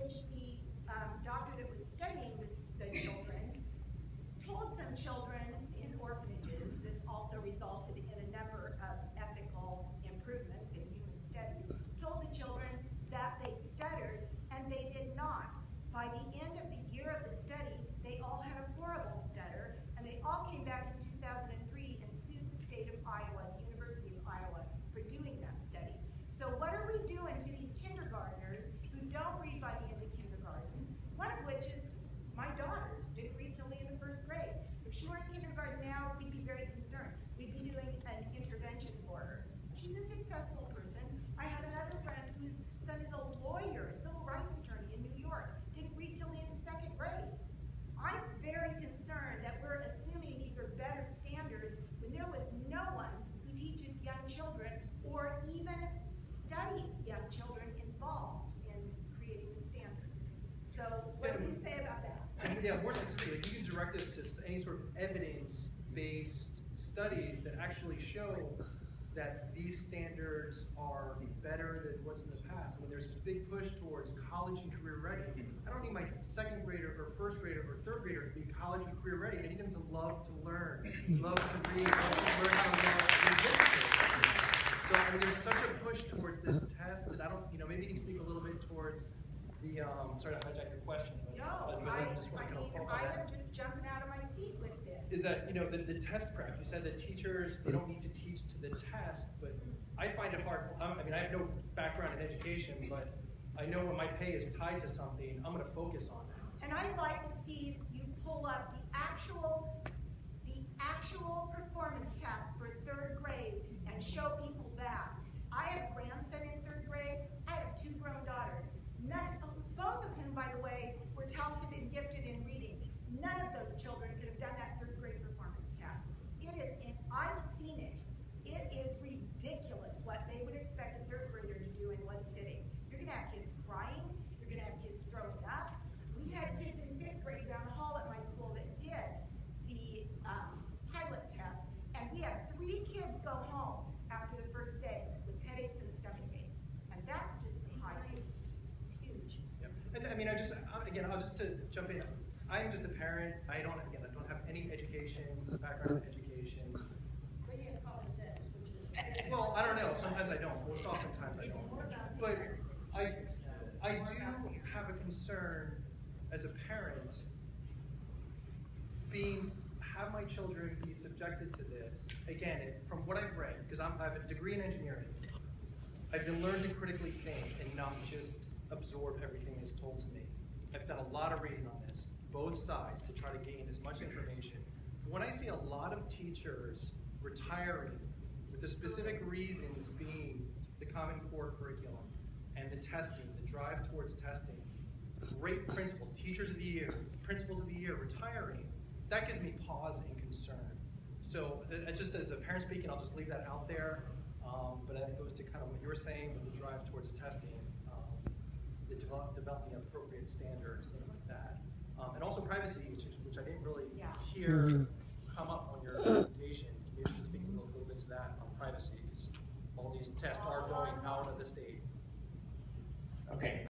which the doctor that was studying the children told some children in orphanages, this also resulted in a number of ethical improvements in human studies, told the children that they stuttered, and they did not. By the end of the year of the study, they all had a horrible stutter, and they all came back in 2003 and sued the state of Iowa, the University of Iowa, for doing that study. So what are we doing to these kindergartners who don't read by the end of kindergarten? One of which is my daughter didn't read till the end of first grade. If she were in kindergarten now, we'd be very concerned. We'd be doing an intervention for her. She's a successful person. I have another friend whose son is a lawyer, a civil rights attorney in New York. Didn't read till the end of second grade. I'm very concerned that we're assuming these are better standards when there was no one who teaches young children or even studies young children involved in creating the standards. So what do you say about that? And yeah, more specifically, if you can direct us to any sort of evidence-based studies that actually show that these standards are better than what's in the past. I mean, there's a big push towards college and career ready. I don't need my second grader or first grader or third grader to be college and career ready. I need them to love to learn, love to read, love to learn how to read literature. So I mean, there's such a push towards this test that I don't, maybe you can speak a little bit towards the, sorry to hijack your question. But, no, I just want to kind of follow I that. am just jumping out of my seat with this. Is that, the test prep, you said that teachers, they don't need to teach to the test, but I find it hard. I mean, I have no background in education, but I know when my pay is tied to something, I'm going to focus on that. And I'd like to see you pull up the actual performance test for third grade and show people that. I have a grandson in third grade. I have two grown daughters. Both of whom, by the way, were talented and gifted in reading. None of those children could have done that third grade performance test. I've seen it. It is ridiculous what they would expect a third grader to do in one sitting. You're going to have kids crying. You're going to have kids throwing up. We had kids in fifth grade down the hall at my school that did the pilot test, and we had 3 kids go home after the first day with headaches and stomach aches. And that's just high. It's huge. Yeah. And I mean, I'll just to jump in. I'm just a parent. I don't have any education, background in education. But you college this, which is Well, I don't know. Sometimes I don't. Most oftentimes I don't. But I do have a concern as a parent have my children be subjected to this. Again, from what I've read, because I have a degree in engineering, I've been learned to critically think and not just absorb everything that's told to me. I've done a lot of reading on this, both sides, to try to gain as much information. When I see a lot of teachers retiring with the specific reasons being the Common Core curriculum and the testing, the drive towards testing, great principals, teachers of the year, principals of the year retiring, that gives me pause and concern. So it's just as a parent speaking, I'll just leave that out there. But that goes to kind of what you were saying with the drive towards the testing, the developing appropriate standards, things like that. And also privacy, which I didn't really hear come up on your presentation. Maybe you can speak a little bit to that on privacy. All these tests are going out of the state. Okay.